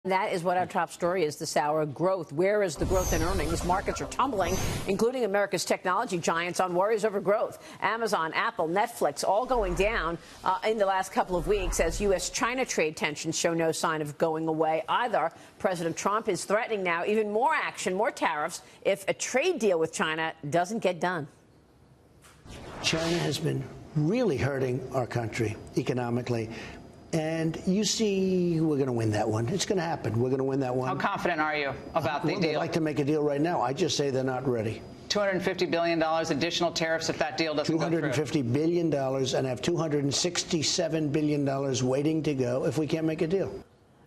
That is what our top story is this hour. Growth. Where is the growth in earnings? Markets are tumbling, including America's technology giants, on worries over growth. Amazon, Apple, Netflix, all going down in the last couple of weeks as U.S.-China trade tensions show no sign of going away either. President Trump is threatening now even more action, more tariffs, if a trade deal with China doesn't get done. China has been really hurting our country economically. And you see, we're going to win that one. It's going to happen. We're going to win that one. How confident are you about the deal? They'd like to make a deal right now. I just say they're not ready. $250 billion additional tariffs if that deal doesn't go through. $250 billion and have $267 billion waiting to go if we can't make a deal.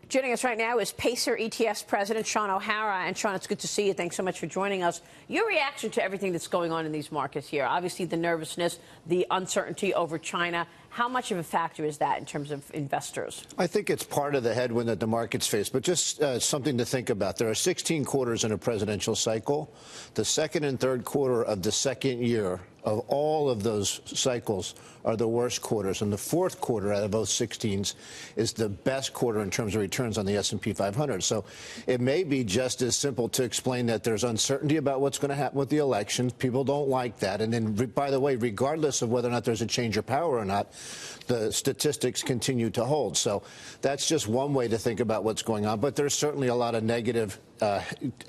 Joining us right now is Pacer ETFs President Sean O'Hara. And Sean, it's good to see you. Thanks so much for joining us. Your reaction to everything that's going on in these markets here, obviously the nervousness, the uncertainty over China. How much of a factor is that in terms of investors? I think it's part of the headwind that the markets face, but just something to think about. There are 16 quarters in a presidential cycle. The second and third quarter of the second year of all of those cycles are the worst quarters, and the fourth quarter out of those 16s is the best quarter in terms of returns on the S&P 500. So it may be just as simple to explain that there's uncertainty about what's going to happen with the elections. People don't like that. And then, by the way, regardless of whether or not there's a change of power or not, the statistics continue to hold. So that's just one way to think about what's going on. But there's certainly a lot of negative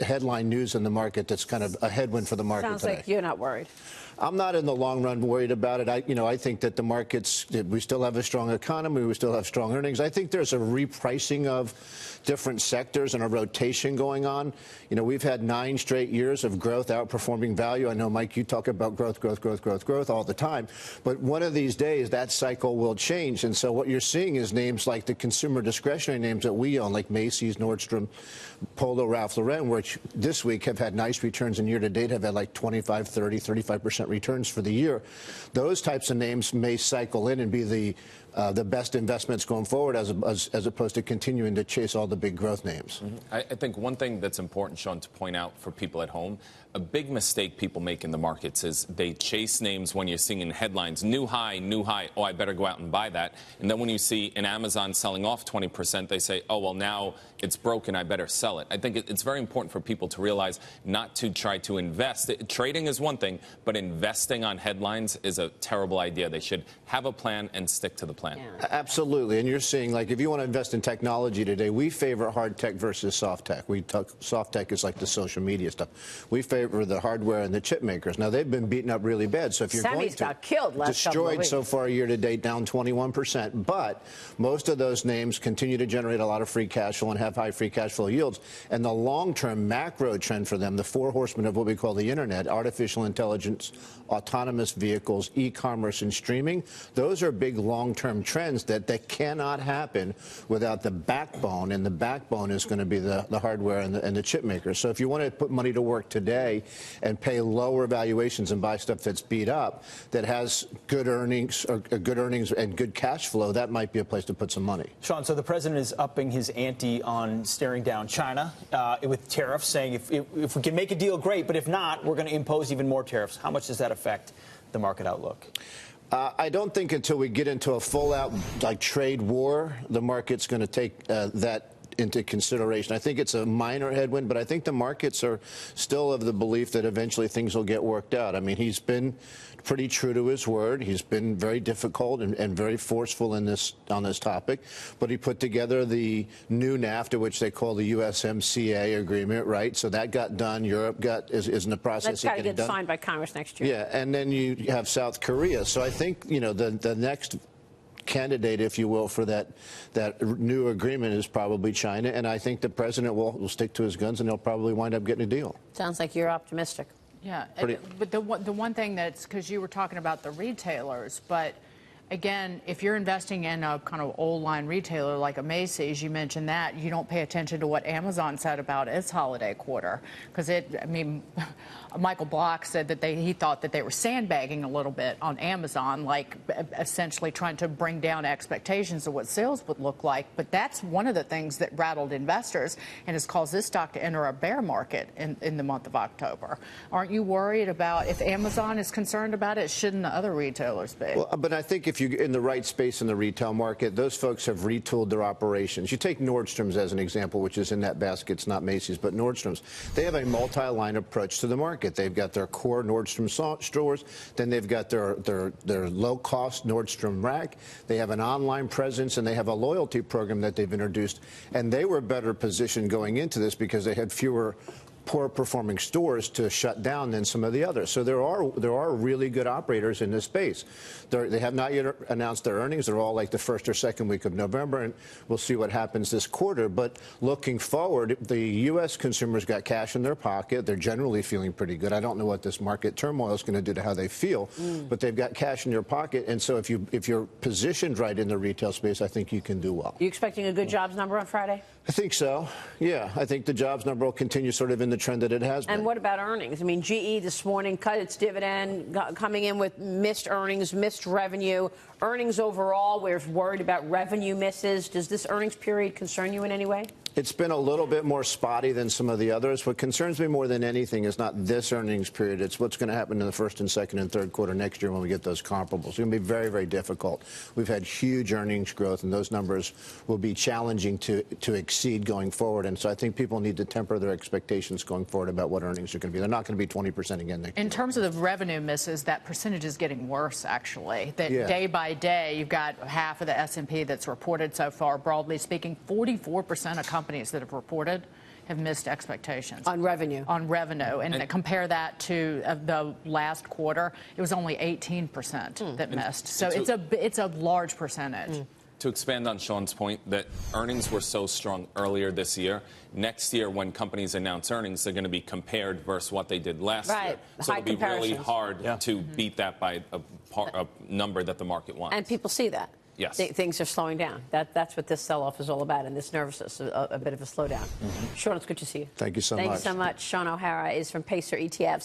headline news in the market that's kind of a headwind for the market Sounds today. like you're not worried. I'm not in the long run worried about it. I think that the markets, we still have a strong economy. We still have strong earnings. I think there's a repricing of different sectors and a rotation going on. We've had 9 straight years of growth outperforming value. I know, Mike, you talk about growth all the time. But one of these days, that cycle will change. And so what you're seeing is names like the consumer discretionary names that we own, like Macy's, Nordstrom, Polo, Ralph Lauren, which this week have had nice returns and year to date have had like 25, 30, 35% returns for the year. Those types of names may cycle in and be the best investments going forward as opposed to continuing to chase all the big growth names. I think one thing that's important, Sean, to point out for people at home, a big mistake people make in the markets is they chase names when you're seeing in headlines, new high, oh, I better go out and buy that. And then when you see an Amazon selling off 20%, they say, oh, well, now it's broken, I better sell it. I think it's very important for people to realize not to try to invest. Trading is one thing, but investing on headlines is a terrible idea. They should have a plan and stick to the plan. Yeah. Absolutely. And you're seeing, like, if you want to invest in technology today, we favor hard tech versus soft tech. Soft tech is like the social media stuff. We favor the hardware and the chip makers. Now, they've been beaten up really bad. So if you're going to got killed last destroyed so far year to date, down 21%. But most of those names continue to generate a lot of free cash flow and have high free cash flow yields. And the long-term macro trend for them, the 4 horsemen of what we call the internet, artificial intelligence, autonomous vehicles, e-commerce, and streaming, those are big long-term trends that cannot happen without the backbone. And the backbone is going to be the hardware and the chip makers. So if you want to put money to work today and pay lower valuations and buy stuff that's beat up, that has good earnings and good cash flow, that might be a place to put some money. Sean, so the president is upping his ante on staring down China with tariffs, saying if we can make a deal, great, but if not, we're going to impose even more tariffs. How much does that affect the market outlook? I don't think until we get into a full-out trade war, the market's going to take that into consideration. I think it's a minor headwind, but I think the markets are still of the belief that eventually things will get worked out. I mean, he's been pretty true to his word. He's been very difficult and very forceful on this topic, but he put together the new NAFTA, which they call the USMCA agreement, right? So that got done. Europe is in the process of getting done. That's got to get signed by Congress next year. Yeah, and then you have South Korea. So I think, the next candidate, if you will, for that new agreement is probably China, and I think the president will stick to his guns, and they'll probably wind up getting a deal. Sounds like you're optimistic. Yeah, but the one thing that's, because you were talking about the retailers, but again, if you're investing in a kind of old line retailer like a Macy's, you mentioned that, you don't pay attention to what Amazon said about its holiday quarter. Because Michael Block said that he thought that they were sandbagging a little bit on Amazon, like essentially trying to bring down expectations of what sales would look like. But that's one of the things that rattled investors and has caused this stock to enter a bear market in the month of October. Aren't you worried about, if Amazon is concerned about it, shouldn't the other retailers be? Well, but I think if you in the right space in the retail market, those folks have retooled their operations. You take Nordstrom's as an example, which is in that basket. It's not Macy's, but Nordstrom's. They have a multi-line approach to the market. They've got their core Nordstrom stores, then they've got their low-cost Nordstrom rack. They have an online presence, and they have a loyalty program that they've introduced. And they were better positioned going into this because they had fewer poor-performing stores to shut down than some of the others. So there are really good operators in this space. They have not yet announced their earnings. They're all like the first or second week of November, and we'll see what happens this quarter. But looking forward, the U.S. consumers got cash in their pocket. They're generally feeling pretty good. I don't know what this market turmoil is going to do to how they feel, but they've got cash in their pocket. And so if you're positioned right in the retail space, I think you can do well. You expecting a good jobs number on Friday? I think so. Yeah, I think the jobs number will continue sort of in the trend that it has been. And what about earnings? I mean, GE this morning cut its dividend, coming in with missed earnings, missed revenue. Earnings overall, we're worried about revenue misses. Does this earnings period concern you in any way? It's been a little bit more spotty than some of the others. What concerns me more than anything is not this earnings period. It's what's going to happen in the first and second and third quarter next year when we get those comparables. It's going to be very, very difficult. We've had huge earnings growth, and those numbers will be challenging to exceed going forward. And so I think people need to temper their expectations going forward about what earnings are going to be. They're not going to be 20% again next year. In terms of the revenue misses, that percentage is getting worse, actually. That day by day, you've got half of the S&P that's reported so far. Broadly speaking, 44% of companies that have reported have missed expectations. On revenue. On revenue. And compare that to the last quarter, it was only 18% that missed. So it's a large percentage. To expand on Sean's point, that earnings were so strong earlier this year. Next year, when companies announce earnings, they're going to be compared versus what they did last year. So it'll be really hard to beat that by a number that the market wants. And people see that. Yes. Things are slowing down. That's what this sell-off is all about, and this nervousness, a bit of a slowdown. Sean, it's good to see you. Thank you so much. Thank you so much. Sean O'Hara is from Pacer ETFs.